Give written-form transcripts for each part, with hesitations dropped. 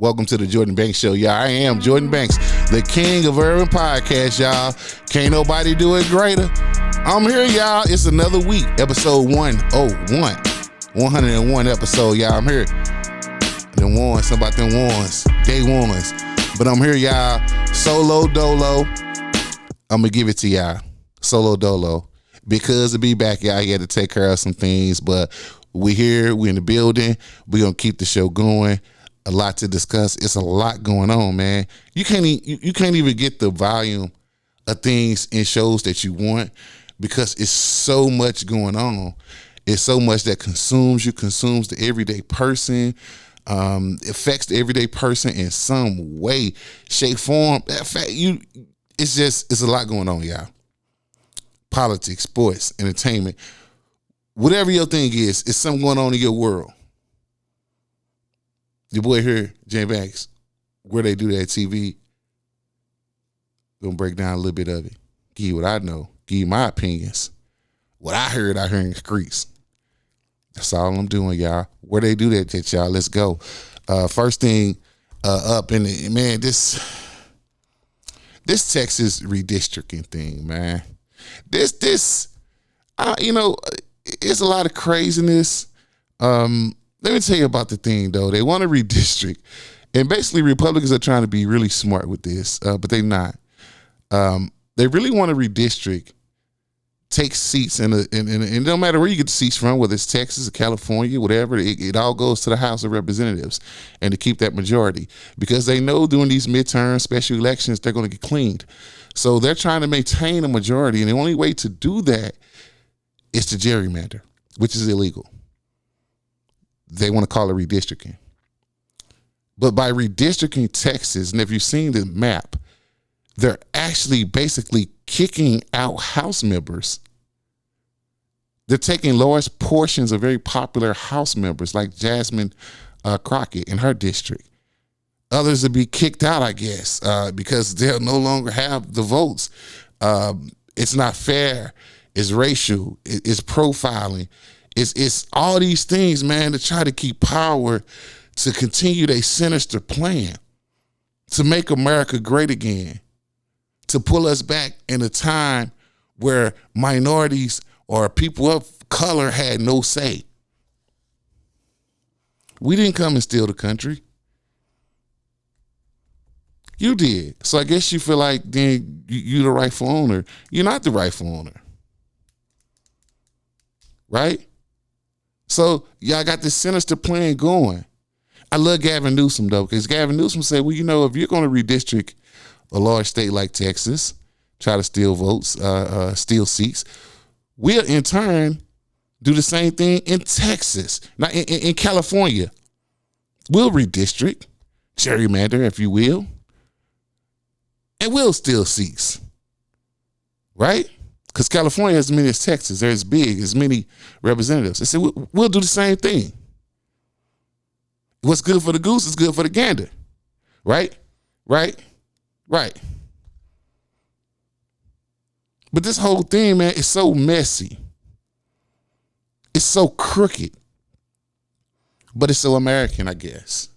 Welcome to the Jordan Banks Show, y'all. I am Jordan Banks, the king of urban podcasts, y'all. Can't nobody do it greater. I'm here, y'all. It's another week, episode 101. 101 episode, y'all. I'm here. Them ones, about them ones, day ones. But I'm here, y'all. Solo dolo. I'm going to give it to y'all. Solo dolo. Because to be back, y'all, he had to take care of some things. But we here. We in the building. We're going to keep the show going. A lot to discuss. It's a lot going on, man. You can't even get the volume of things in shows that you want because it's so much going on. It's so much that consumes the everyday person, affects the everyday person in some way, shape, form. It's a lot going on, y'all. Politics, sports, entertainment, whatever your thing is, it's something going on in your world. Your boy here, Jay Banks, where they do that TV, gonna break down a little bit of it. Give you what I know, give you my opinions. What I heard out here in the streets. That's all I'm doing, y'all. Where they do that, y'all, let's go. First thing up in the, man, this Texas redistricting thing, man. It's a lot of craziness. Let me tell you about the thing, though. They want to redistrict. And basically, Republicans are trying to be really smart with this, but they're not. They really want to redistrict, take seats, and no matter where you get the seats from, whether it's Texas or California, whatever, it all goes to the House of Representatives and to keep that majority. Because they know during these midterm special elections, they're going to get cleaned. So they're trying to maintain a majority, and the only way to do that is to gerrymander, which is illegal. They want to call it redistricting. But by redistricting Texas, and if you've seen the map, they're actually basically kicking out House members. They're taking large portions of very popular House members like Jasmine Crockett in her district. Others will be kicked out, I guess, because they'll no longer have the votes. It's not fair. It's racial. It's profiling. It's all these things, man, to try to keep power, to continue their sinister plan, to make America great again, to pull us back in a time where minorities or people of color had no say. We didn't come and steal the country. You did. So I guess you feel like then you're the rightful owner. You're not the rightful owner. Right? So y'all got this sinister plan going. I love Gavin Newsom, though, because Gavin Newsom said, well, if you're going to redistrict a large state like Texas, try to steal votes, steal seats, we'll in turn do the same thing in Texas. Now, in California, we'll redistrict, gerrymander, if you will, and we'll steal seats, right? Because California has as many as Texas. They're as big, as many representatives. They said, we'll do the same thing. What's good for the goose is good for the gander. Right? But this whole thing, man, is so messy. It's so crooked. But it's so American, I guess.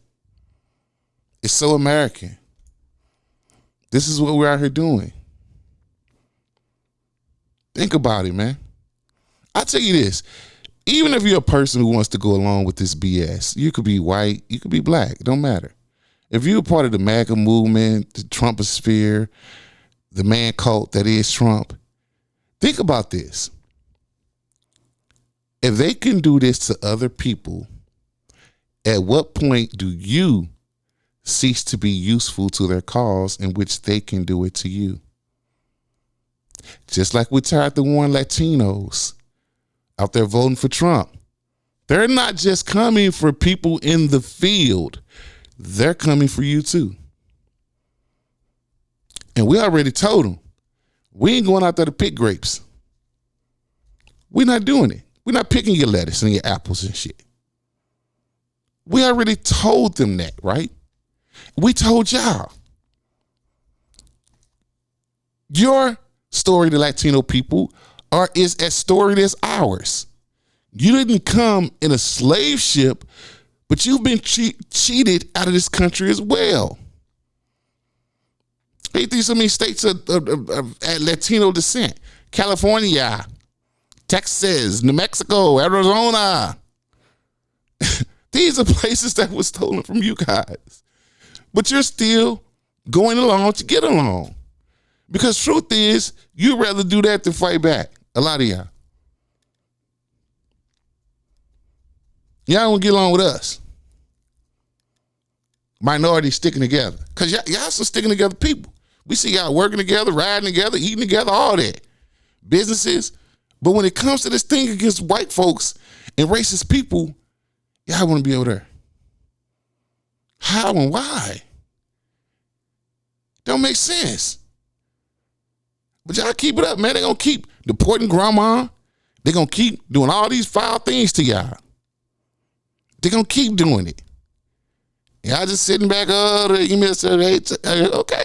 It's so American. This is what we're out here doing. Think about it, man. I'll tell you this. Even if you're a person who wants to go along with this BS, you could be white, you could be black, it don't matter. If you're a part of the MAGA movement, the Trumposphere, the man cult that is Trump, think about this. If they can do this to other people, at what point do you cease to be useful to their cause in which they can do it to you? Just like we tried to warn Latinos out there voting for Trump. They're not just coming for people in the field. They're coming for you too. And we already told them, we ain't going out there to pick grapes. We're not doing it. We're not picking your lettuce and your apples and shit. We already told them that, right? We told y'all. Your story to Latino people is as storied as ours. You didn't come in a slave ship But you've been cheated out of this country as well. Ain't these so many states of Latino descent? California, Texas, New Mexico, Arizona. These are places that were stolen from you guys. But you're still going along to get along. Because truth is, you'd rather do that than fight back. A lot of y'all. Y'all don't get along with us. Minorities sticking together. Because y'all some sticking together people. We see y'all working together, riding together, eating together, all that. Businesses. But when it comes to this thing against white folks and racist people, y'all want to be over there. How and why? Don't make sense. But y'all keep it up, man. They're going to keep deporting grandma. They're going to keep doing all these foul things to y'all. They're going to keep doing it. Y'all just sitting back, the email said, hey, okay,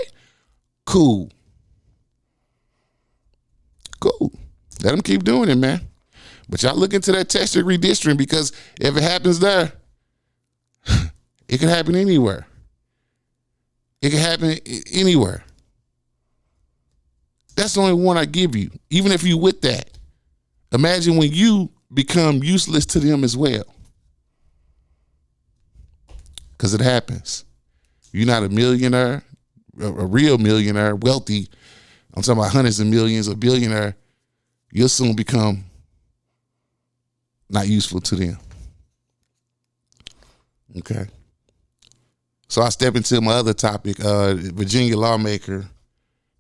cool. Cool. Let them keep doing it, man. But y'all look into that Texas redistricting, because if it happens there, it can happen anywhere. It can happen anywhere. That's the only one I give you. Even if you with that, imagine when you become useless to them as well. Because it happens. You're not a millionaire, a real millionaire, wealthy. I'm talking about hundreds of millions, a billionaire. You'll soon become not useful to them. Okay. So I step into my other topic. Virginia lawmaker,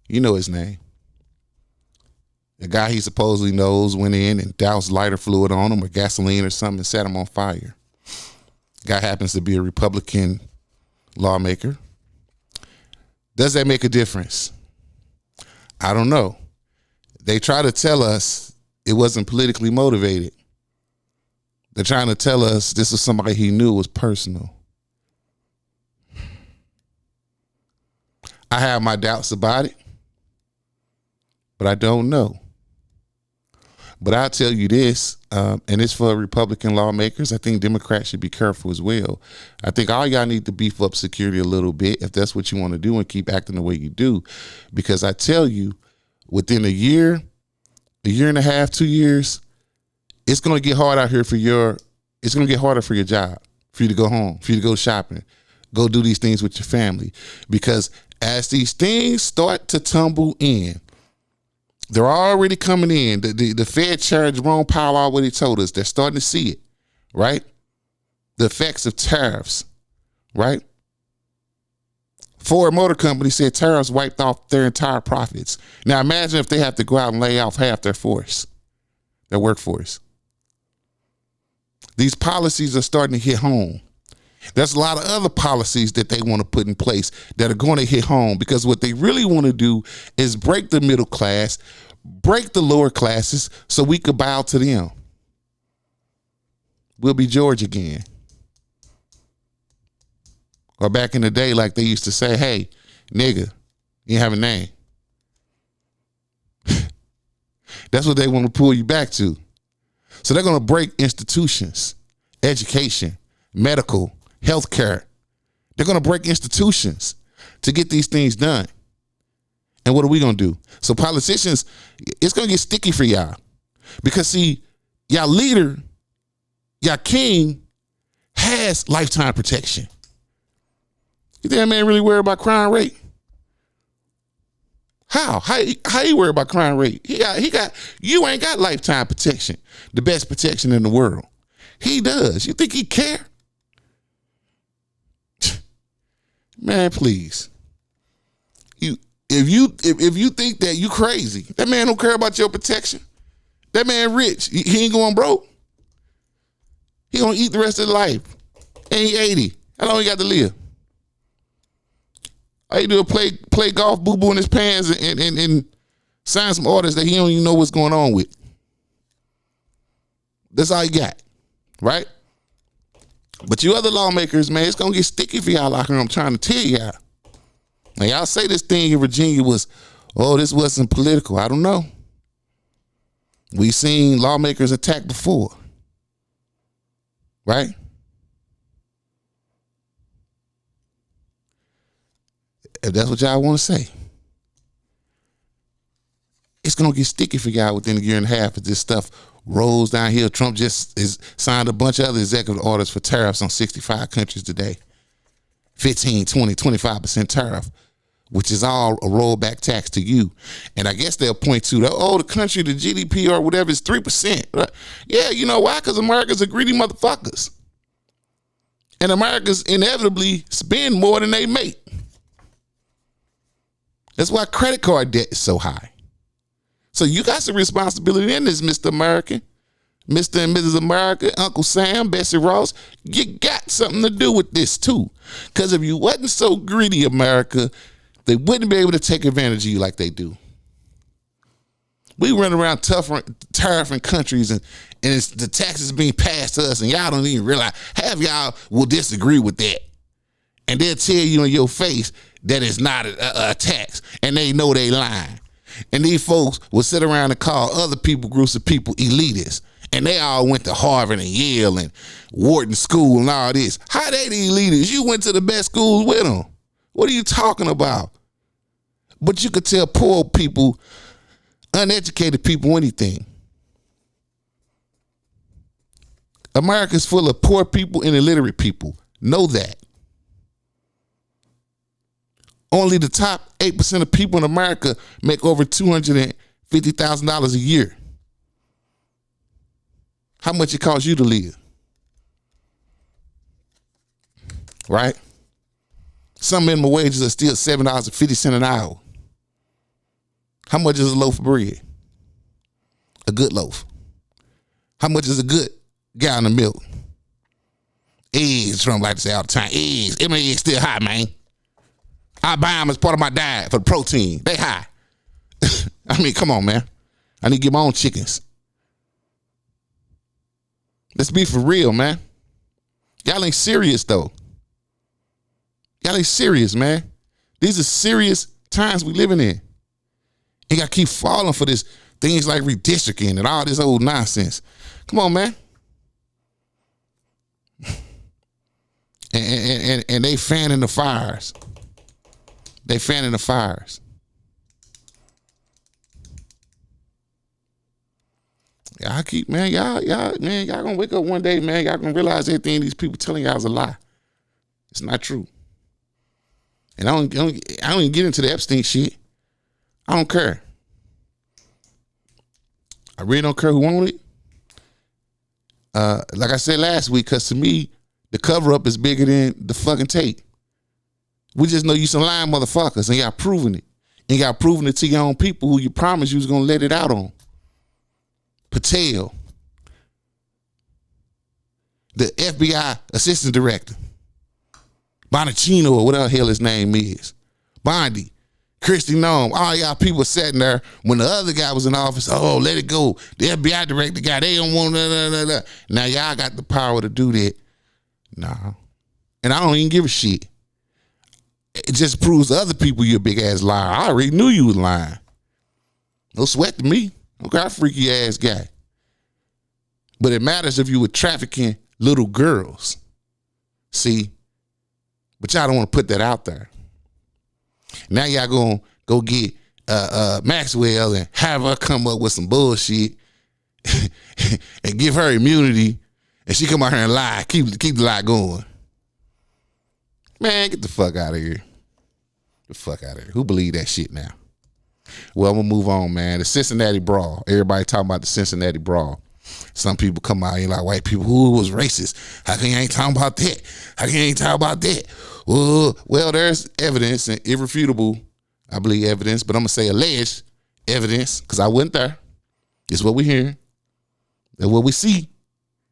you know his name. The guy he supposedly knows went in and doused lighter fluid on him or gasoline or something and set him on fire. Guy happens to be a Republican lawmaker. Does that make a difference? I don't know. They try to tell us it wasn't politically motivated. They're trying to tell us this was somebody he knew was personal. I have my doubts about it, but I don't know. But I'll tell you this, and it's for Republican lawmakers. I think Democrats should be careful as well. I think all y'all need to beef up security a little bit if that's what you want to do and keep acting the way you do. Because I tell you, within a year and a half, 2 years, it's going to get hard out here it's going to get harder for your job, for you to go home, for you to go shopping, go do these things with your family. Because as these things start to tumble in, they're already coming in. The Fed chair, Jerome Powell, already told us they're starting to see it, right? The effects of tariffs, right? Ford Motor Company said tariffs wiped off their entire profits. Now imagine if they have to go out and lay off half their workforce. These policies are starting to hit home. There's a lot of other policies that they want to put in place that are going to hit home, because what they really want to do is break the middle class, break the lower classes so we could bow to them. We'll be George again. Or back in the day, like they used to say, hey, nigga, you have a name. That's what they want to pull you back to. So they're going to break institutions, education, medical, healthcare. They're going to break institutions to get these things done. And what are we going to do? So politicians, it's going to get sticky for y'all. Because see, y'all leader, y'all king has lifetime protection. You think that man really worried about crime rate? How he worried about crime rate? You ain't got lifetime protection, the best protection in the world. He does. You think he care? Man, please. If you think that, you crazy. That man don't care about your protection. That man rich. He ain't going broke. He gonna eat the rest of his life. And he 80. How long he got to live? All he do is play golf, boo-boo in his pants, and sign some orders that he don't even know what's going on with. That's all he got, right? But you other lawmakers, man, it's going to get sticky for y'all out here. I'm trying to tell y'all. Now, y'all say this thing in Virginia was, this wasn't political. I don't know. We've seen lawmakers attacked before, right? if that's what y'all want to say, it's going to get sticky for y'all within a year and a half if this stuff rolls downhill. Trump just signed a bunch of other executive orders for tariffs on 65 countries today. 15, 20, 25% tariff, which is all a rollback tax to you. And I guess they'll point to, the country, the GDP or whatever is 3%. Right? Yeah, you know why? Because Americans are greedy motherfuckers. And Americans inevitably spend more than they make. That's why credit card debt is so high. So you got some responsibility in this, Mr. American, Mr. and Mrs. America, Uncle Sam, Bessie Ross. You got something to do with this too. Because if you wasn't so greedy, America, they wouldn't be able to take advantage of you like they do. We run around tariffing countries and it's the taxes being passed to us and y'all don't even realize. Half y'all will disagree with that. And they'll tell you in your face that it's not a tax and they know they lying. And these folks will sit around and call other people, groups of people, elitists. And they all went to Harvard and Yale and Wharton School and all this. How they the elitists? You went to the best schools with them. What are you talking about? But you could tell poor people, uneducated people, anything. America's full of poor people and illiterate people. Know that. Only the top 8% of people in America make over $250,000 a year. How much it costs you to live? Right? Some minimum wages are still $7.50 an hour. How much is a loaf of bread? A good loaf. How much is a good gallon of milk? Eggs, Trump like to say all the time. Eggs. Eggs still high, man. I buy them as part of my diet for the protein. They high. I mean, come on, man. I need to get my own chickens. Let's be for real, man. Y'all ain't serious, though. Y'all ain't serious, man. These are serious times we living in. You got to keep falling for this things like redistricting and all this old nonsense. Come on, man. And they fanning the fires. They fanning the fires. Y'all keep, man, y'all gonna wake up one day, man. Y'all gonna realize everything these people telling y'all is a lie. It's not true. And I don't even get into the Epstein shit. I don't care. I really don't care who owned it. Like I said last week, because to me, the cover up is bigger than the fucking tape. We just know you some lying motherfuckers and y'all proving it. And y'all proving it to your own people who you promised you was gonna let it out on. Patel, the FBI assistant director, Bonacino or whatever the hell his name is, Bondi, Christy Nome, all y'all people sitting there when the other guy was in office. Oh, let it go. The FBI director guy, they don't want that. Now y'all got the power to do that. Nah. And I don't even give a shit. It just proves to other people you're a big ass liar. I already knew you was lying. No sweat to me. Okay, I'm a freaky ass guy. But it matters if you were trafficking little girls. See? But y'all don't want to put that out there. Now y'all gonna go get Maxwell and have her come up with some bullshit and give her immunity, and she come out here and lie. Keep the lie going. Man, get the fuck out of here. The fuck out of here. Who believe that shit now? Well, I'm gonna move on, man. The Cincinnati Brawl. Everybody talking about the Cincinnati Brawl. Some people come out here like white people who was racist. How can you ain't talking about that? How can you ain't talking about that? Well, there's evidence and irrefutable, I believe, evidence, but I'm gonna say alleged evidence because I wasn't there. It's what we hear. That's what we see.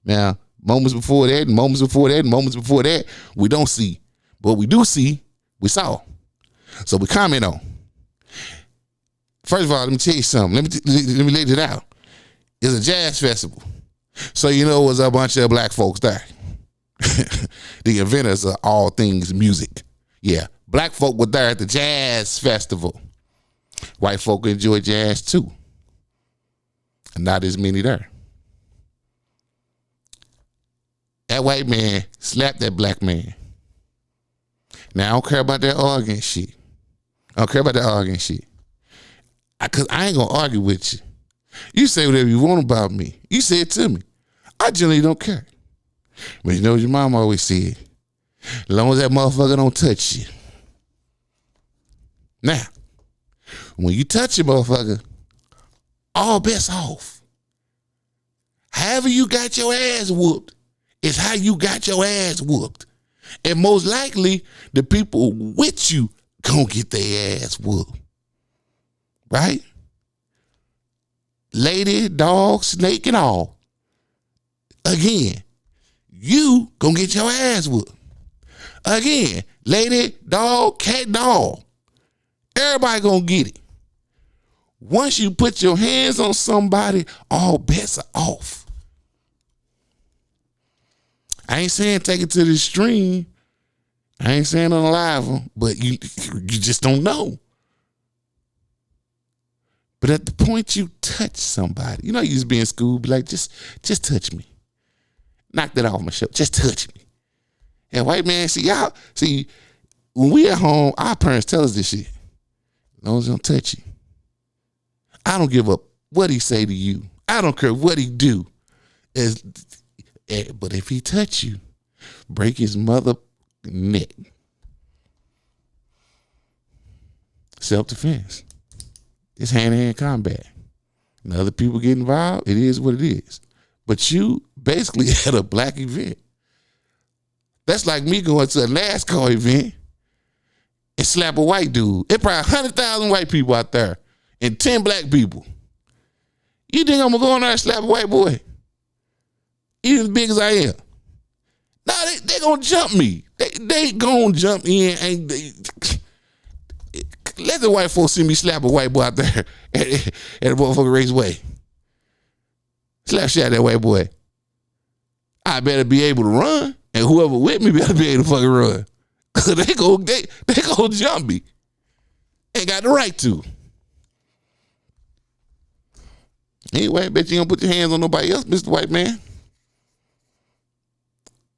Now, moments before that, and moments before that, and moments before that, we don't see. But what we do see, we saw. So we comment on. First of all, let me tell you something. Let me lay it out. It's a jazz festival. So you know it was a bunch of black folks there. The inventors of all things music. Yeah, black folk were there at the jazz festival. White folk enjoy jazz too. And not as many there. That white man slapped that black man. Now I don't care about that arguing shit. I don't care about that arguing shit. Cause I ain't gonna argue with you. You say whatever you want about me. You say it to me. I generally don't care. But you know what your mom always said? As long as that motherfucker don't touch you. Now, when you touch a motherfucker, all bets off. However you got your ass whooped is how you got your ass whooped. And most likely, the people with you gonna get their ass whooped. Right? Lady, dog, snake, and all. Again, you gonna get your ass whooped. Again, lady, dog, cat, dog. Everybody gonna get it. Once you put your hands on somebody, all bets are off. I ain't saying take it to the extreme. I ain't saying unalive them, but you just don't know. But at the point you touch somebody, you know, you used to be in school, be like, just touch me. Knock that off my shoulder. Just touch me. And white man, see, when we at home, our parents tell us this shit. As long as he don't touch you. I don't give up what he say to you. I don't care what he do. But if he touch you, break his mother neck. Self-defense. It's hand-to-hand combat. And other people get involved, it is what it is. But you basically at a black event. That's like me going to a NASCAR event and slap a white dude. It probably 100,000 white people out there and 10 black people. You think I'm gonna go in there and slap a white boy? Even as big as I am. Nah, they gonna jump me. They gonna jump in and let the white folks see me slap a white boy out there at a motherfucking raceway. Slap shit at that white boy. I better be able to run, and whoever with me better be able to fucking run. Cause they gonna jump me. Ain't got the right to. Anyway, I bet you don't put your hands on nobody else, Mr. White Man.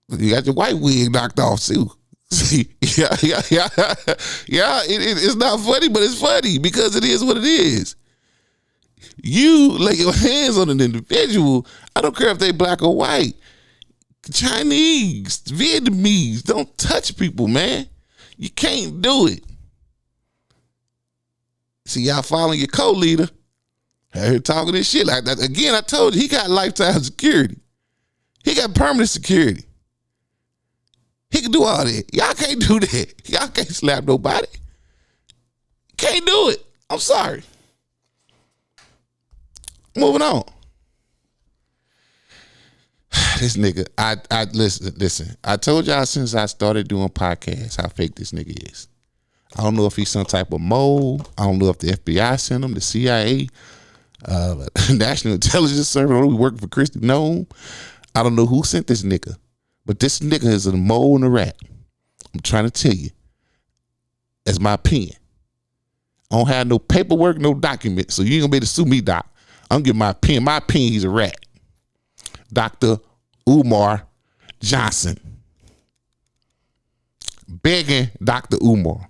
You got your white wig knocked off too. Yeah. It's not funny, but it's funny because it is what it is. You lay your hands on an individual. I don't care if they black or white, Chinese, Vietnamese. Don't touch people, man. You can't do it. See, y'all following your co-leader. I heard talking this shit like that. Again, I told you, he got lifetime security. He got permanent security. He can do all that. Y'all can't do that. Y'all can't slap nobody. Can't do it. I'm sorry. Moving on. This nigga, I listen. I told y'all since I started doing podcasts how fake this nigga is. I don't know if he's some type of mole. I don't know if the FBI sent him, the CIA, National Intelligence Service. I don't know who working for Christy. No, I don't know who sent this nigga. But this nigga is a mole and a rat. I'm trying to tell you. That's my opinion. I don't have no paperwork, no document, so you ain't gonna be able to sue me, Doc. I'm giving my opinion. My opinion, he's a rat. Dr. Umar Johnson. Begging Dr. Umar.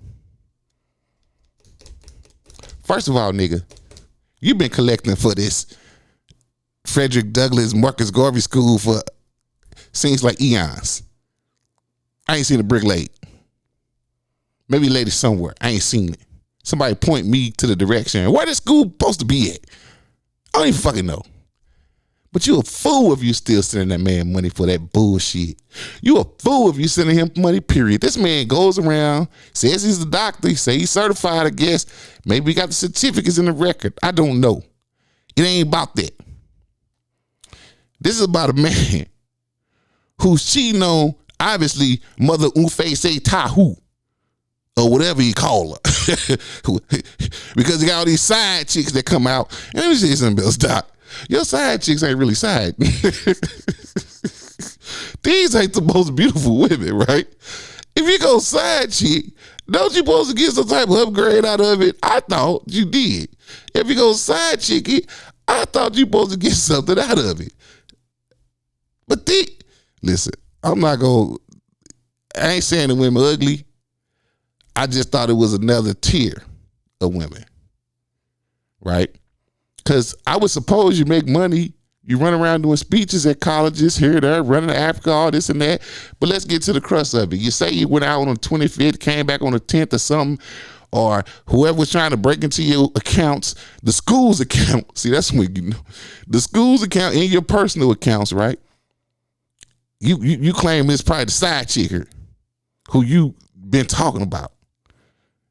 First of all, nigga, you've been collecting for this Frederick Douglass Marcus Garvey School for seems like eons. I ain't seen a brick laid. Maybe laid it somewhere. I ain't seen it. Somebody point me to the direction. Where this school supposed to be at? I don't even fucking know. But you a fool if you still sending that man money for that bullshit. You a fool if you sending him money, period. This man goes around, says he's the doctor, he say he's certified, I guess. Maybe he got the certificates in the record. I don't know. It ain't about that. This is about a man who's cheating on, obviously, Mother Ufese Tahu, or whatever you call her. Because he got all these side chicks that come out. And let me say something else, Doc. Your side chicks ain't really side. These ain't the most beautiful women, right? If you go side chick, don't you supposed to get some type of upgrade out of it? I thought you did. If you go side chicky, I thought you supposed to get something out of it. But listen, I ain't saying the women ugly. I just thought it was another tier. of women, right? Because I would suppose you make money, you run around doing speeches at colleges here, there, running to Africa, all this and that. But let's get to the crux of it. You say you went out on the 25th, came back on the 10th or something, or whoever was trying to break into your accounts, the school's account. See, that's when you know. The school's account and your personal accounts, right? You claim it's probably the side chick here who you been talking about.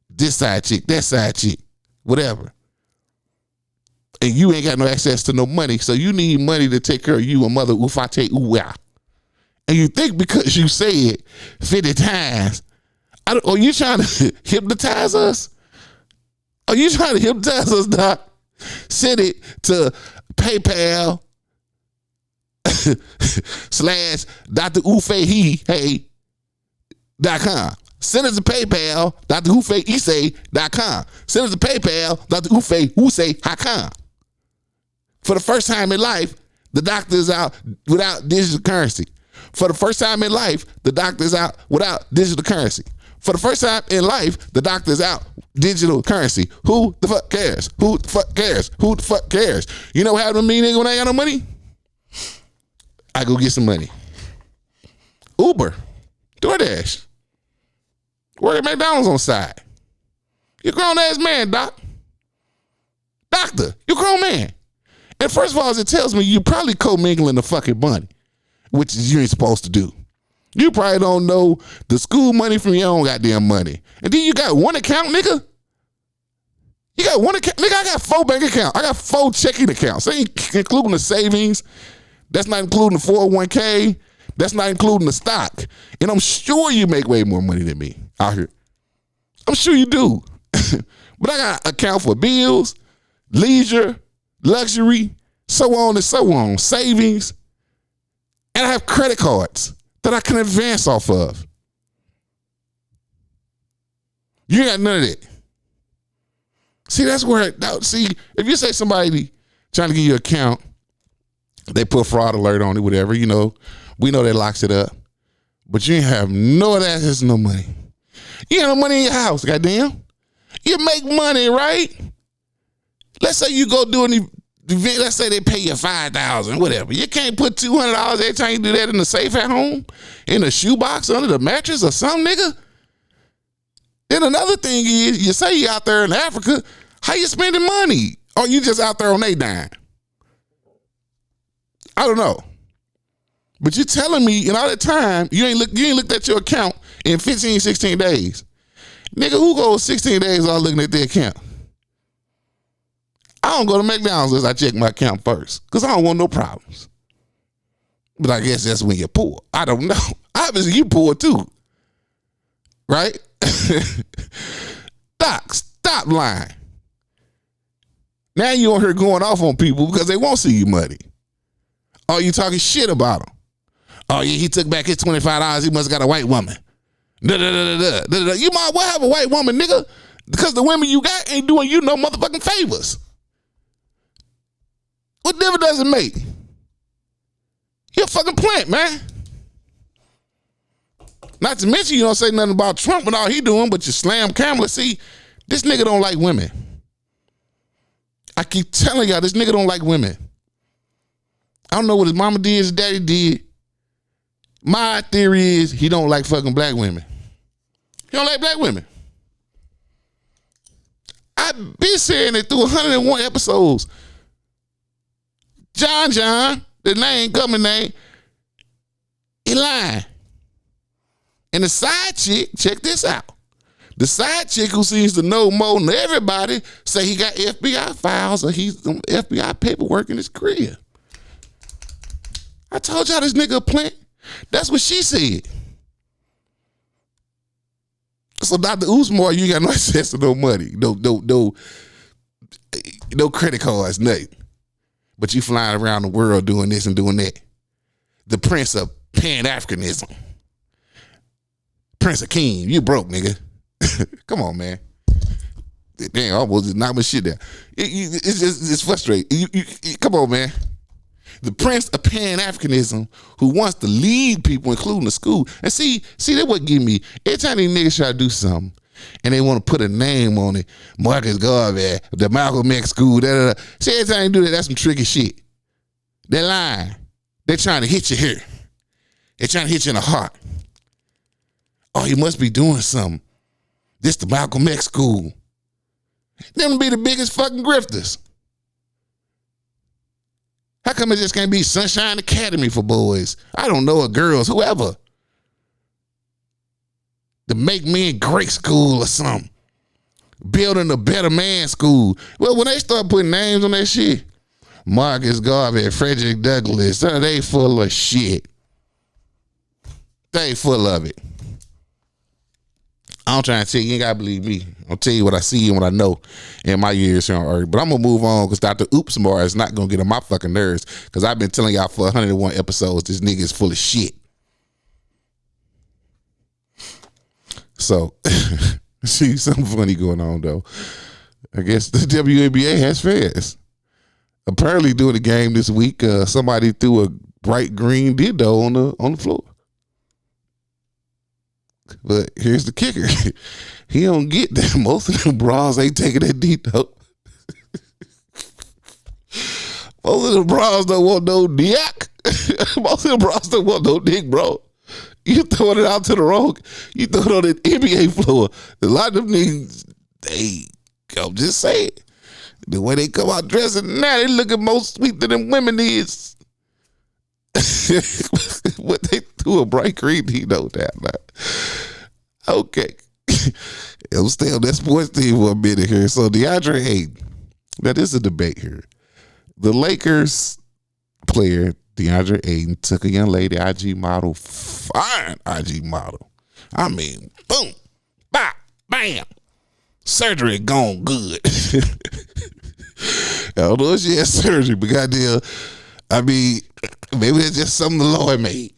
This side chick, that side chick, whatever. And you ain't got no access to no money, so you need money to take care of you, a mother ufate uwa. And you think because you say it 50 times, are you trying to hypnotize us? Are you trying to hypnotize us, Doc? Send it to PayPal /DrUfeHey.com. Send it to PayPal /DrUfeIsay.com. Send it to PayPal /DrUfeHusay.com. For the first time in life, the doctor is out without digital currency. For the first time in life, the doctor is out without digital currency. For the first time in life, the doctor is out digital currency. Who the fuck cares? Who the fuck cares? Who the fuck cares? You know what happened to me, nigga, when I ain't got no money? I go get some money. Uber, DoorDash, work at McDonald's on the side. You're a grown ass man, doc. Doctor, you're a grown man. And first of all, as it tells me, you probably commingling the fucking money, which is you ain't supposed to do. You probably don't know the school money from your own goddamn money. And then you got one account, nigga. You got one account. Nigga, I got 4 bank accounts. I got 4 checking accounts. That ain't including the savings. That's not including the 401k. That's not including the stock. And I'm sure you make way more money than me out here. I'm sure you do. But I got an account for bills, leisure, luxury, so on and so on, savings. And I have credit cards that I can advance off of. You ain't got none of that. See, that's where, see, if you say somebody trying to give you an account, they put fraud alert on it, whatever, you know, we know that locks it up. But you ain't have no access to no money. You ain't no money in your house, goddamn. You make money, right? Let's say you go do an event, let's say they pay you $5,000, whatever. You can't put $200 every time you do that in the safe at home, in a shoebox under the mattress or something, nigga. Then another thing is, you say you out there in Africa, how you spending money? Or you just out there on a dime? I don't know. But you're telling me in all that time, you ain't looked at your account in 15, 16 days. Nigga, who goes 16 days without looking at their account? I don't go to McDonald's unless I check my account first, because I don't want no problems. But I guess that's when you're poor. I don't know. Obviously, you poor too. Right? Doc, stop lying. Now you on here going off on people because they won't see you money. Oh, you talking shit about him. Oh, yeah, he took back his $25. He must have got a white woman. You might well have a white woman, nigga, because the women you got ain't doing you no motherfucking favors. What difference does it make? You're a fucking plant, man. Not to mention you don't say nothing about Trump and all he doing, but you slam Kamala. See, this nigga don't like women. I keep telling y'all, this nigga don't like women. I don't know what his mama did, his daddy did. My theory is he don't like fucking black women. He don't like black women. I've been saying it through 101 episodes. John, the name, government name, he lying. And the side chick, check this out. The side chick who seems to know more than everybody say he got FBI files or he's on FBI paperwork in his crib. I told y'all this nigga a plant. That's what she said. So Dr. Usmore, you ain't got no access to no money, no credit cards, nothing. But you flying around the world doing this and doing that. The Prince of Pan-Africanism. Prince of King, you broke, nigga. Come on, man. Damn, I almost just knocked my shit down. It's frustrating. Come on, man. The Prince of Pan-Africanism who wants to lead people, including the school. And see, that what give me, every time these niggas try to do something, And they want to put a name on it. Marcus Garvey, the Malcolm X school, da. See, every time you do that, that's some tricky shit. They're lying. They're trying to hit you here. They're trying to hit you in the heart. Oh, he must be doing something. This the Malcolm X school. Them be the biggest fucking grifters. How come it just can't be Sunshine Academy for boys? I don't know, or girls, whoever. The Make Men Great School or something. Building a Better Man School. Well, when they start putting names on that shit, Marcus Garvey, Frederick Douglass, they full of shit. They full of it. I'm trying to tell you, you ain't gotta believe me. I'll tell you what I see and what I know in my years here on Earth. But I'm gonna move on because Dr. Oopsmar is not gonna get on my fucking nerves because I've been telling y'all for 101 episodes this nigga is full of shit. So, see, something funny going on though. I guess the WNBA has fans. Apparently, during the game this week, somebody threw a bright green dildo on the floor. But here's the kicker. He don't get that. Most of them bras ain't taking that dildo. Most of the bras don't want no dick. Most of the bras don't want no dick, bro. You throwing it out to the road. You throw it on the NBA floor. A lot of them niggas, I'm just saying. The way they come out dressing now, they looking more sweet than them women is. What they threw a bright green dildo down now. Okay. I'll stay on that sports team for a minute here. So DeAndre Ayton. Now this is a debate here. The Lakers player DeAndre Ayton took a young lady, IG model, fine IG model. I mean, boom, bop, bam. Surgery gone good. I don't know if she had surgery, but goddamn, I mean, maybe it's just something the Lord made.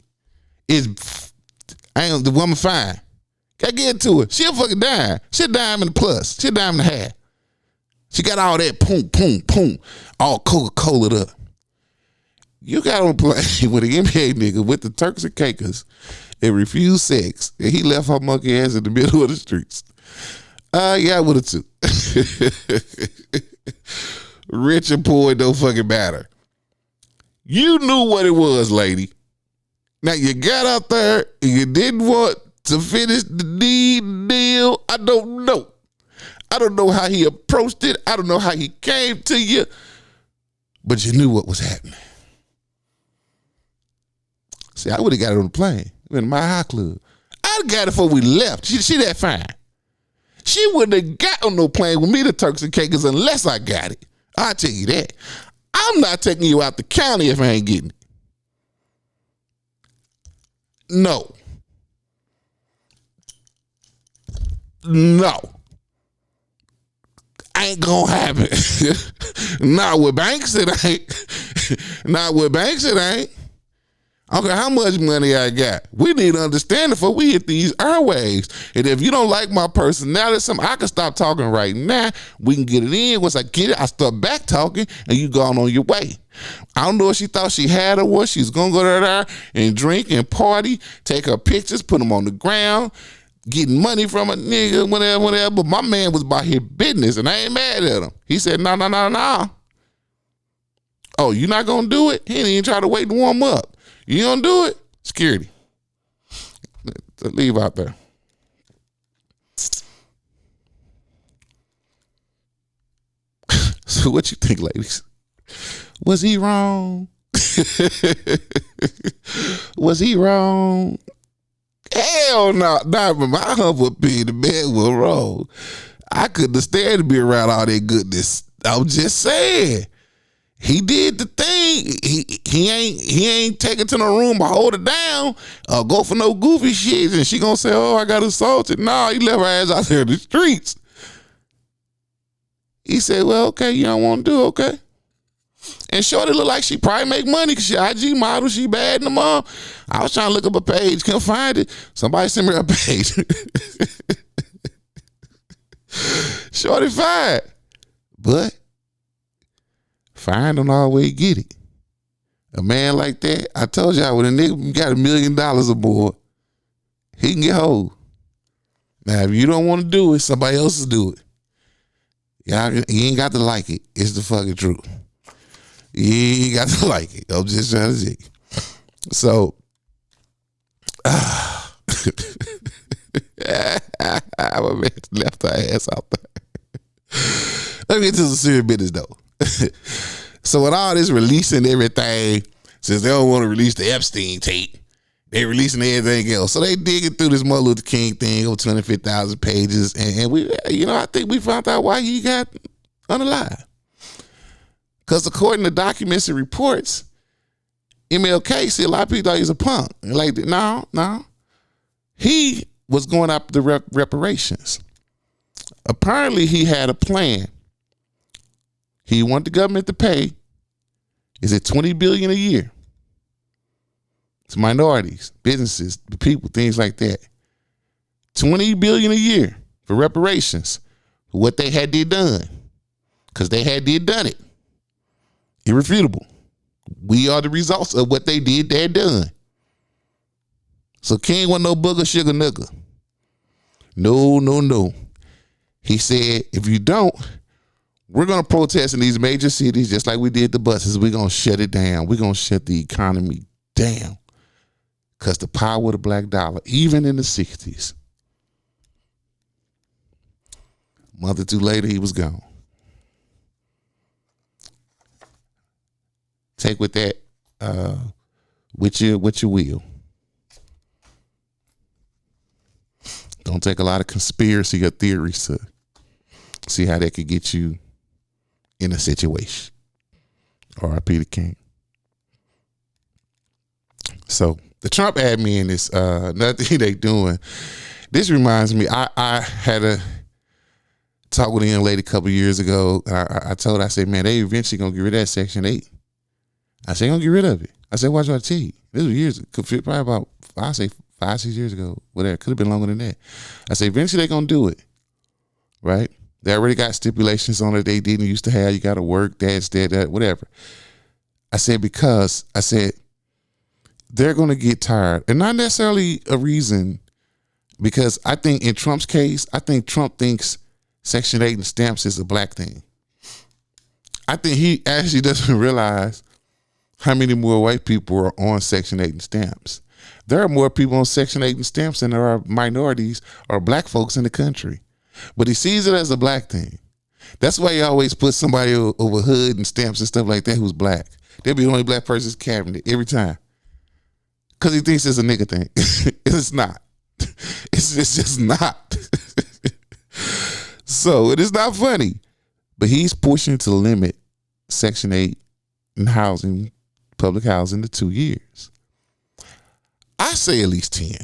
The woman fine. Gotta get into it. She a fucking dime. She a dime in the plus. She a dime and a half. She got all that boom, all Coca-Cola'd up. You got on play with an NBA nigga with the Turks and Caicos and refused sex, and he left her monkey ass in the middle of the streets. Yeah, I would have too. Rich and poor, it don't fucking matter. You knew what it was, lady. Now you got out there and you didn't want to finish the deal. I don't know. I don't know how he approached it. I don't know how he came to you. But you knew what was happening. See, I would have got it on the plane. In my high club. I'd have got it before we left. She that fine. She wouldn't have got on no plane with me to Turks and Caicos unless I got it. I'll tell you that. I'm not taking you out the county if I ain't getting it. No. Ain't gonna happen. Not with banks it ain't. Not with banks it ain't. Okay, how much money I got? We need to understand before we hit these airwaves. And if you don't like my personality, something I can stop talking right now. We can get it in. Once I get it, I start back talking, and you gone on your way. I don't know if she thought she had or what. She's gonna go there and drink and party, take her pictures, put them on the ground, getting money from a nigga, whatever. But my man was about his business, and I ain't mad at him. He said, no. Oh, you not gonna do it? He didn't even try to wait to warm up. You gonna do it? Security. Leave out there. So what you think, ladies? Was he wrong? Was he wrong? Hell no. Not in my humble opinion, the man was wrong. I couldn't stand to be around all that goodness. I'm just saying. He did the thing. He ain't take it to no room or hold it down or go for no goofy shit. And she gonna say, oh, I got assaulted. No, he left her ass out there in the streets. He said, well, okay, you don't want to do it, okay. And Shorty look like she probably make money because she IG model, she bad in the mom. I was trying to look up a page, couldn't find it. Somebody sent me a page. Shorty fine. But fine don't always get it. A man like that, I told y'all when a nigga got $1 million or more, he can get hold. Now, if you don't want to do it, somebody else will do it. Y'all, you ain't got to like it. It's the fucking truth. You ain't got to like it. I'm just trying to say. So, my man left her ass out there. Let me get to some serious business though. So with all this releasing everything, since they don't want to release the Epstein tape, they releasing everything else. So they digging through this Martin Luther King thing, over 250,000 pages, and we, I think we found out why he got unalive. Because according to documents and reports, MLK, see, a lot of people thought he was a punk. Like, no. He was going after the reparations. Apparently, he had a plan. He wanted the government to pay, is it $20 billion a year? To minorities, businesses, the people, things like that. $20 billion a year for reparations for what they had done. Because they had done it. Irrefutable. We are the results of what they had done. So King wasn't no booger sugar nigga. No. He said, if you don't, we're going to protest in these major cities just like we did the buses. We're going to shut it down. We're going to shut the economy down. Because the power of the black dollar, even in the 60s. A month or two later, he was gone. Take with that, with your will. Don't take a lot of conspiracy or theories to see how that could get you in a situation. R.I.P. the King. So the Trump admin is nothing they doing. This reminds me, I had a talk with a young lady a couple years ago. I told her, I said, man, they eventually gonna get rid of that Section 8. I said, gonna get rid of it. I said, watch what I tell you. This was years, probably about, I say 5, 6 years ago, whatever. Could have been longer than that. I said, eventually they're gonna do it, right? They already got stipulations on it they didn't used to have. You got to work, that, whatever. I said, because, I said, they're going to get tired. And not necessarily a reason, because I think in Trump's case, I think Trump thinks Section 8 and stamps is a black thing. I think he actually doesn't realize how many more white people are on Section 8 and stamps. There are more people on Section 8 and stamps than there are minorities or black folks in the country. But he sees it as a black thing. That's why he always puts somebody over hood and stamps and stuff like that who's black. They'll be the only black person's cabinet every time. Because he thinks it's a nigga thing. It's not. It's just not. So it is not funny. But he's pushing to limit Section 8 and housing, public housing, to 2 years. I say at least 10.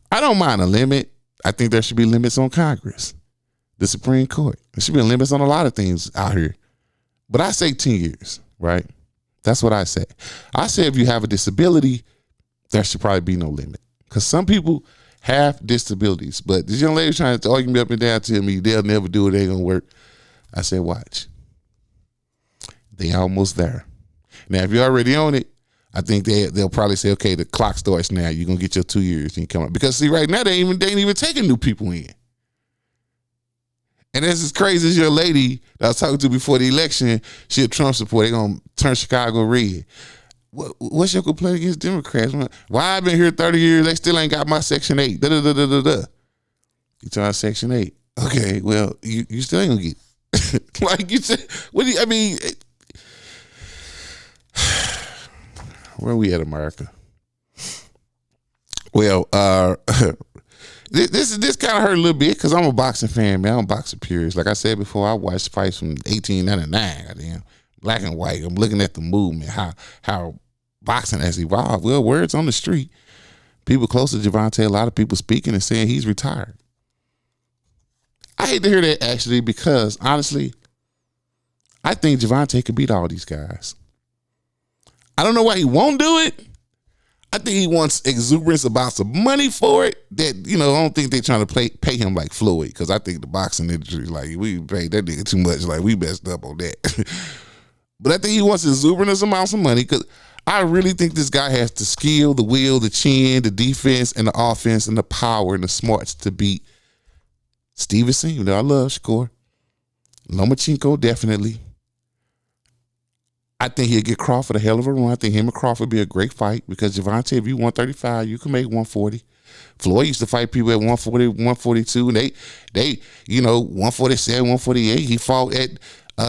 I don't mind a limit. I think there should be limits on Congress, the Supreme Court. There should be limits on a lot of things out here. But I say 10 years, right? That's what I say. I say if you have a disability, there should probably be no limit. Because some people have disabilities. But this young lady trying to argue me up and down, tell me they'll never do it, they ain't going to work. I said, watch. They almost there. Now, if you're already on it, I think they'll probably say, okay, the clock starts now. You're going to get your 2 years and you come up. Because see, right now, they ain't even taking new people in. And this is crazy as your lady that I was talking to before the election, she a Trump supporter. They're going to turn Chicago red. What's your complaint against Democrats? Why I've been here 30 years, they still ain't got my Section 8. Da-da-da-da-da-da. You talking Section 8. Okay, well, you still ain't going to get like you said, what do you, I mean, where are we at, America? Well, this kind of hurt a little bit because I'm a boxing fan, man. I'm boxing purist. Like I said before, I watched fights from 1899. Goddamn, black and white. I'm looking at the movement, how boxing has evolved. Well, words on the street, people close to Javante, a lot of people speaking and saying he's retired. I hate to hear that actually because honestly, I think Javante could beat all these guys. I don't know why he won't do it. I think he wants exuberance about some money for it that, I don't think they're trying to pay him like Floyd, because I think the boxing industry, like, we paid that nigga too much. Like, we messed up on that. But I think he wants exuberance amounts of money because I really think this guy has the skill, the will, the chin, the defense, and the offense, and the power and the smarts to beat Stevenson. You know, I love Shakur. Lomachenko, definitely. I think he'll get Crawford a hell of a run. I think him and Crawford be a great fight because Gervonta, if you 135, you can make 140. Floyd used to fight people at 140, 142, and they 147, 148. He fought at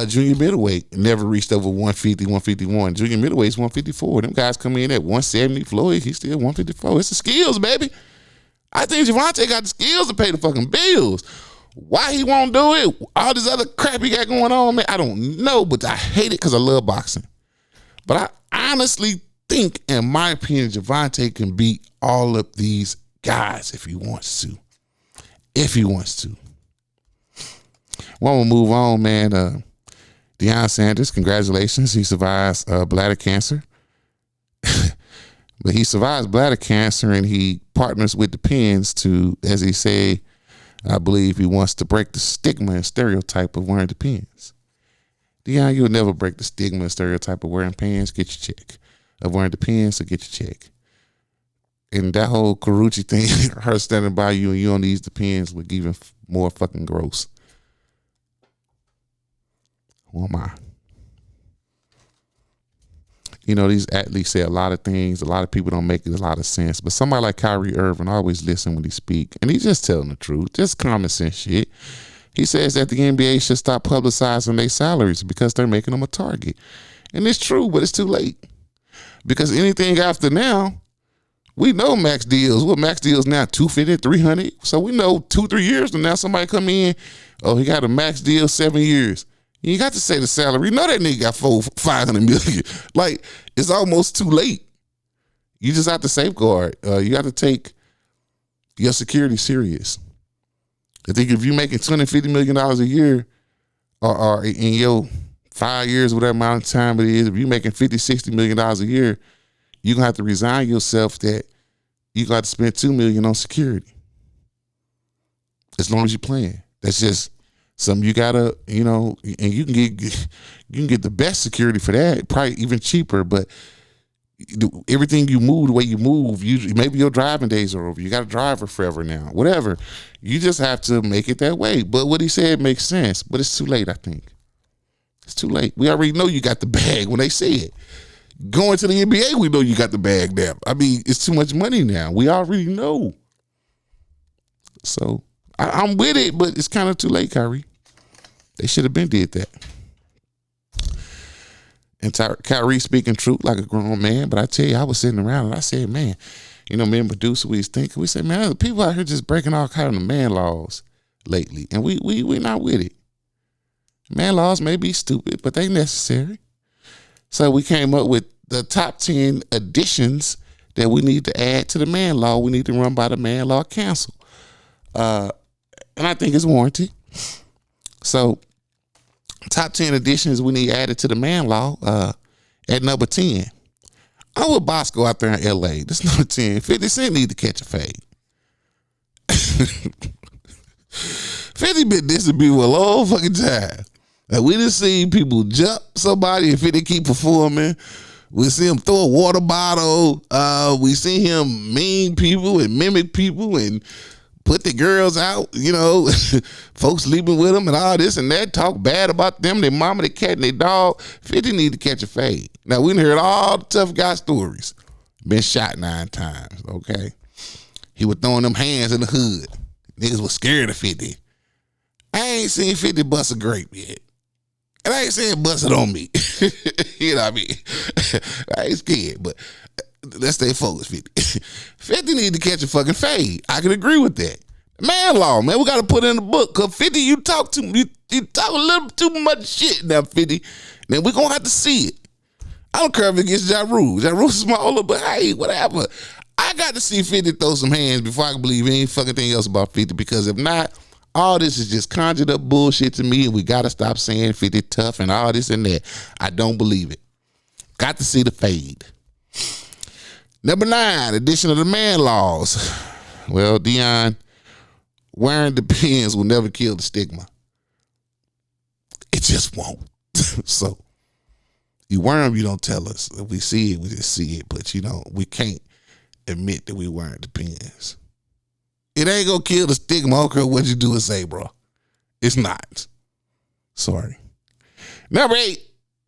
junior middleweight, never reached over 150, 151. Junior middleweight's 154. Them guys come in at 170. Floyd, he's still 154. It's the skills, baby. I think Gervonta got the skills to pay the fucking bills. Why he won't do it? All this other crap he got going on, man, I don't know, but I hate it because I love boxing. But I honestly think, in my opinion, Gervonta can beat all of these guys if he wants to. If he wants to. Well, we'll move on, man. Deion Sanders, congratulations. He survives bladder cancer. But he survives bladder cancer and he partners with the Pens to, as he say, I believe he wants to break the stigma and stereotype of wearing the pants. Deion, you'll never break the stigma and stereotype of wearing pants. Get your check. Of wearing the pants, so get your check. And that whole Karuchi thing, her standing by you and you on these depends, would even more fucking gross. Who am I? You know, these athletes say a lot of things. A lot of people don't make it a lot of sense. But somebody like Kyrie Irving always listen when he speak. And he's just telling the truth. Just common sense shit. He says that the NBA should stop publicizing their salaries because they're making them a target. And it's true, but it's too late. Because anything after now, we know max deals. What max deals now? 250, 300. So we know 2-3 years from now, somebody come in, oh, he got a max deal 7 years. You got to say the salary. You know that nigga got 500 million. Like, it's almost too late. You just have to safeguard. You have to take your security serious. I think if you're making $250 million a year, or in your 5 years, whatever amount of time it is, if you're making $50-60 million a year, you're going to have to resign yourself that you got to spend $2 million on security. As long as you're playing. That's just something you gotta, and you can get the best security for that, probably even cheaper. But everything you move, the way you move, usually maybe your driving days are over. You got a driver forever now. Whatever. You just have to make it that way. But what he said makes sense. But it's too late, I think. It's too late. We already know you got the bag when they say it. Going to the NBA, we know you got the bag now. I mean, it's too much money now. We already know. So I'm with it, but it's kind of too late, Kyrie. They should have been did that. And Kyrie speaking truth like a grown man, but I tell you, I was sitting around and I said, man, me and producer, we was thinking, we said, man, people out here just breaking all kind of man laws lately, and we not with it. Man laws may be stupid, but they necessary. So we came up with the top 10 additions that we need to add to the man law. We need to run by the man law council. And I think it's warranted. So, top 10 additions we need added to the man law. At number 10, I'm with Bosco out there in L.A. This number 10, 50 Cent need to catch a fade. 50 been dissing people a long fucking time. And we just seen people jump somebody and 50 keep performing. We see him throw a water bottle. We see him mean people and mimic people and put the girls out, folks sleeping with them and all this and that, talk bad about them, their mama, their cat, and their dog. 50 need to catch a fade. Now, we done heard all the tough guy stories. Been shot 9 times, okay? He was throwing them hands in the hood. Niggas was scared of 50. I ain't seen 50 bust a grape yet. And I ain't saying bust it on me. You know what I mean? I ain't scared, but let's stay focused, 50. 50 need to catch a fucking fade. I can agree with that. Man law, man, we got to put in the book. Because 50, you talk a little too much shit now, 50. Then we're going to have to see it. I don't care if it gets Ja Rule. Ja Rule's smaller, but hey, whatever. I got to see 50 throw some hands before I can believe any fucking thing else about 50. Because if not, all this is just conjured up bullshit to me. And we got to stop saying 50 tough and all this and that. I don't believe it. Got to see the fade. Number 9, addition of the man laws. Well, Deion, wearing the pins will never kill the stigma. It just won't. So, You worm, you don't tell us. If we see it, we just see it. But we can't admit that we weren't. Depends. It ain't gonna kill the stigma. I don't care what you do or say, bro. It's not. Sorry. Number 8,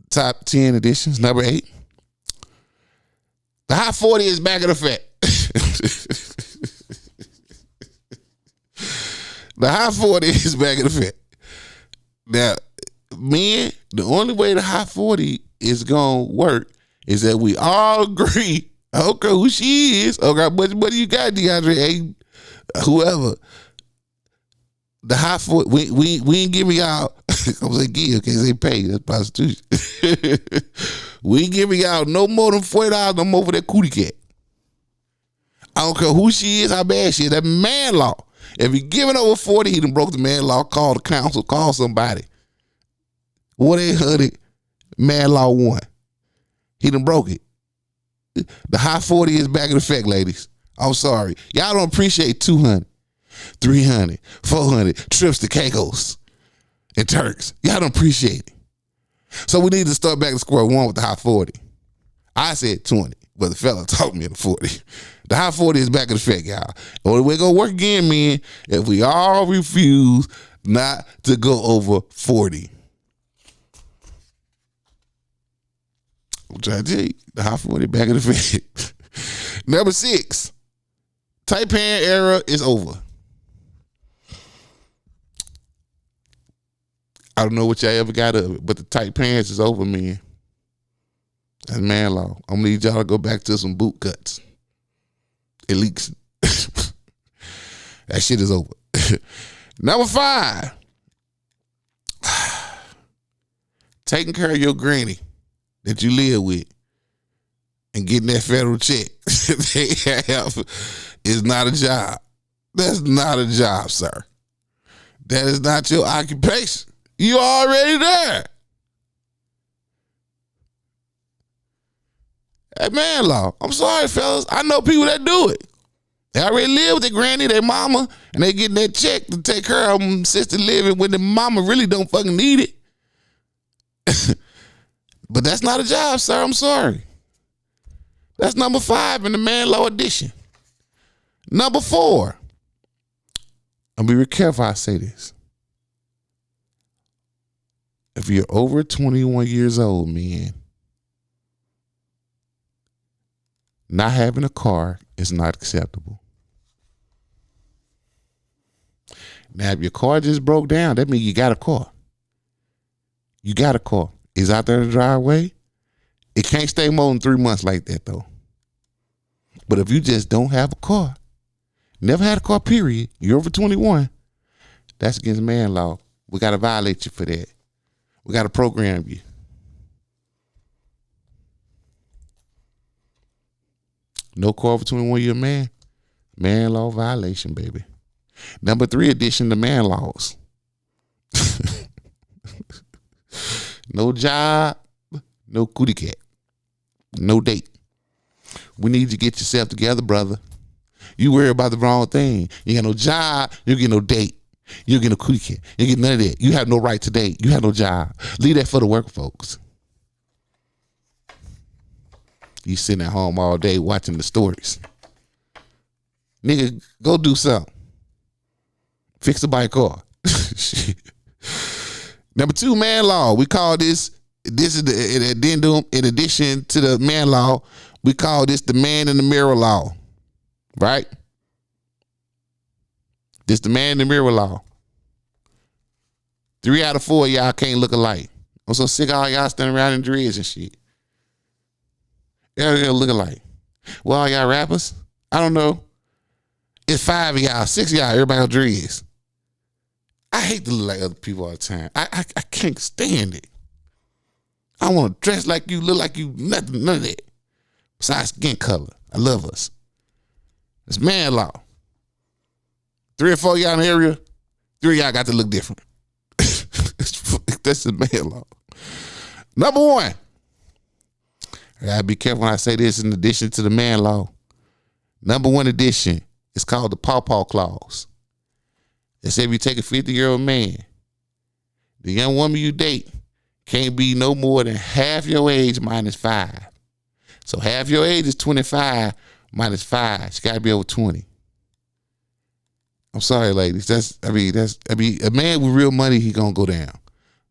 top 10 editions. Number 8. The high 40 is back in effect. The high 40 is back in effect. Now, men, the only way the high 40 is going to work is that we all agree, okay, who she is, okay, how much money you got, DeAndre, hey, whoever. The high 40, we ain't giving y'all, I was like, give, okay, they pay, that's prostitution. We ain't giving y'all no more than $40 no more for that cootie cat. I don't care who she is, how bad she is, that man law. If he giving over 40, he done broke the man law. Call the council. Call somebody. 1-800 man law 1. He done broke it. The high 40 is back in effect, ladies. I'm sorry. Y'all don't appreciate 200, 300, 400 trips to Caicos and Turks. Y'all don't appreciate it. So we need to start back to square one with the high 40. I said 20, but the fella told me the 40. The high 40 is back in effect, y'all. And we're going to work again, man, if we all refuse not to go over 40. I'm trying to tell you, the high 40 back in effect. Number 6, tight pant era is over. I don't know what y'all ever got of it, but the tight pants is over, man. That's man law. I'm going to need y'all to go back to some boot cuts. It leaks. That shit is over. Number 5. Taking care of your granny that you live with and getting that federal check they have is not a job. That's not a job, sir. That is not your occupation. You already there. That man law. I'm sorry, fellas. I know people that do it. They already live with their granny, their mama, and they getting that check to take care of them assisted living when the mama really don't fucking need it. But that's not a job, sir. I'm sorry. That's number 5 in the man law edition. Number 4. I'll be real careful how I say this. If you're over 21 years old, man, not having a car is not acceptable. Now, if your car just broke down, that means you got a car. You got a car. It's out there in the driveway. It can't stay more than 3 months like that, though. But if you just don't have a car, never had a car, period, you're over 21, that's against man law. We got to violate you for that. We got to program you. No car over 21 year man. Man law violation, baby. Number 3 edition, the man laws. No job, no cootie cat, no date. We need you to get yourself together, brother. You worry about the wrong thing. You got no job, you get no date. You get no cootie cat. You get none of that. You have no right to date. You have no job. Leave that for the work folks. You sitting at home all day watching the stories. Nigga, go do something. Fix a bike car. Number 2, man law. We call this is the addendum in addition to the man law. We call this the man in the mirror law. Right? This the man in the mirror law. 3 out of 4 of y'all can't look alike. I'm so sick of all y'all standing around in dreads and shit. Y'all look alike. Well, all y'all rappers? I don't know. It's 5 of y'all, 6 of y'all, everybody got dreads. I hate to look like other people all the time. I can't stand it. I want to dress like you, look like you, nothing, none of that. Besides skin color. I love us. It's man law. 3 or 4 of y'all in the area, 3 of y'all got to look different. That's the man law. Number 1. I gotta be careful when I say this in addition to the man law. Number 1 edition is called the pawpaw clause. It says if you take a 50-year-old man, the young woman you date can't be no more than half your age minus 5. So half your age is 25 minus 5. She got to be over 20. I'm sorry, ladies. A man with real money, he gonna go down.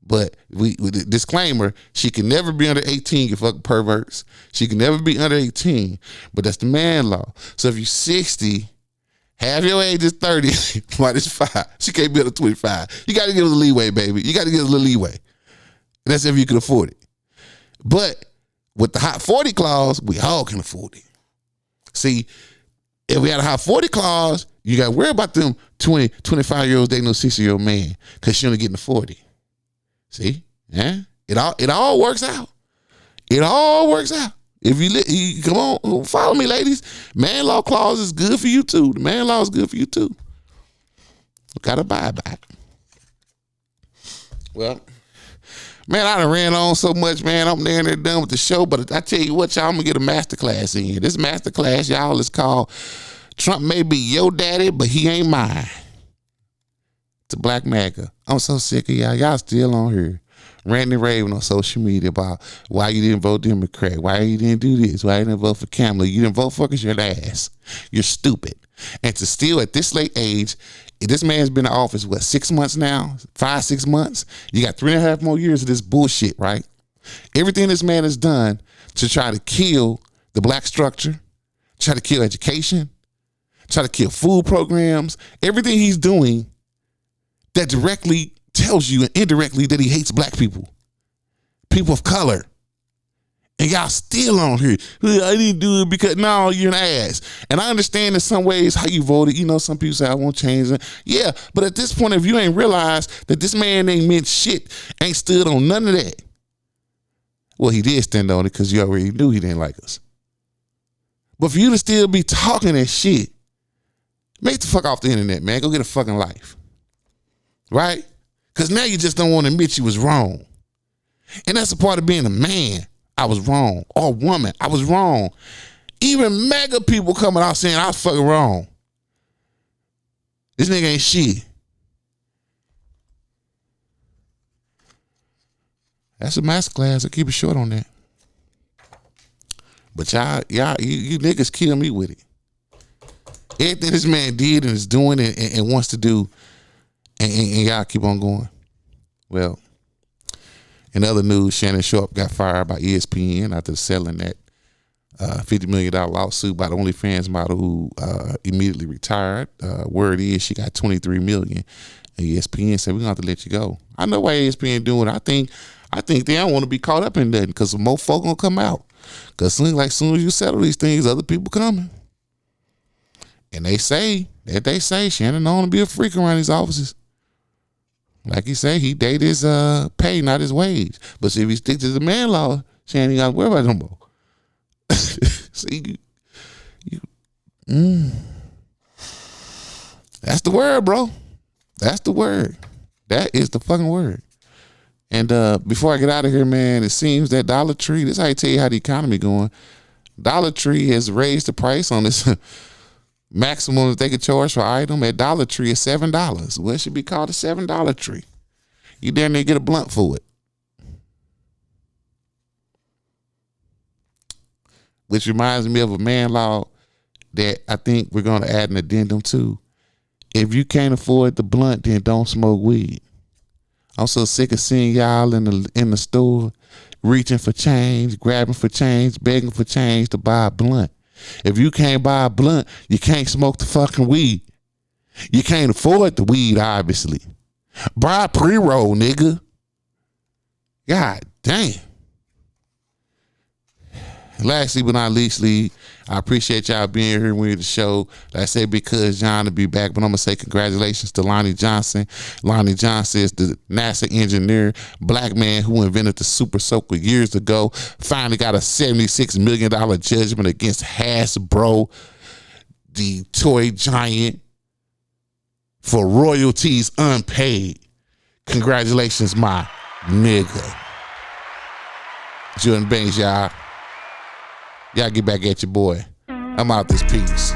But with the disclaimer, she can never be under 18, you fucking perverts. She can never be under 18, but that's the man law. So if you're 60, half your age is 30 minus 5. She can't be under 25. You got to give us a leeway, baby. You got to give us a little leeway. And that's if you can afford it. But with the hot 40 clause, we all can afford it. See, if we had a hot 40 clause, you got to worry about them 20, 25-year-olds dating no 60-year-old man because she only getting to 40. See? Yeah? It all works out. It all works out. If you come on, follow me, ladies. Man law clause is good for you too. The man law is good for you too. Got to buy back. Well, man, I done ran on so much, man. I'm there and they're done with the show. But I tell you what, y'all, I'm going to get a masterclass in. This masterclass, y'all, is called Trump May Be Your Daddy, But He Ain't Mine. It's a black MAGA. I'm so sick of y'all. Y'all still on here ranting and raving on social media about why you didn't vote Democrat, why you didn't do this, why you didn't vote for Kamala. You didn't vote for because you're an ass. You're stupid. And to still at this late age, this man's been in office, 6 months now? 5, 6 months? You got 3.5 more years of this bullshit, right? Everything this man has done to try to kill the black structure, try to kill education, try to kill food programs, everything he's doing that directly tells you and indirectly that he hates black people of color. And y'all still on here. I didn't do it because, no, you're an ass. And I understand in some ways how you voted. You know, some people say, I won't change it. Yeah, but at this point, if you ain't realized that this man ain't meant shit, ain't stood on none of that. Well, he did stand on it because you already knew he didn't like us. But for you to still be talking that shit, make the fuck off the internet, man. Go get a fucking life. Right? Because now you just don't want to admit you was wrong. And that's a part of being a man. I was wrong. Or a woman, I was wrong. Even MAGA people coming out saying I was fucking wrong. This nigga ain't shit. That's a masterclass. I keep it short on that. But you niggas kill me with it. Everything this man did and is doing and wants to do, and y'all keep on going. Well, in other news, Shannon Sharp got fired by ESPN after settling that $50 million lawsuit by the OnlyFans model who immediately retired. Word is she got $23 million. And ESPN said, we're going to have to let you go. I know why ESPN doing it. I think they don't want to be caught up in that because more folk going to come out. Because soon as you settle these things, other people coming. And they say Shannon known to be a freak around these offices. Like he said, he dated his pay, not his wage. But see, if he sticks to the man law, Shannon ain't got to worry about no more. See, that's the word, bro. That's the word. That is the fucking word. And before I get out of here, man, it seems that Dollar Tree, this is how I tell you how the economy going. Dollar Tree has raised the price on this maximum that they could charge for item at Dollar Tree is $7. Well, it should be called a $7 tree. You damn near get a blunt for it. Which reminds me of a man law that I think we're going to add an addendum to. If you can't afford the blunt, then don't smoke weed. I'm so sick of seeing y'all in the store reaching for change, grabbing for change, begging for change to buy a blunt. If you can't buy a blunt, you can't smoke the fucking weed. You can't afford the weed, obviously. Buy a pre-roll, nigga. God damn. Lastly but not leastly, I appreciate y'all being here with the show. Like I said, because John to be back, but I'm going to say congratulations to Lonnie Johnson. Lonnie Johnson is the NASA engineer, black man who invented the Super Soaker years ago. Finally got a $76 million judgment against Hasbro, the toy giant, for royalties unpaid. Congratulations, my nigga. Jordan Banks, y'all. Y'all get back at your boy. I'm out this piece.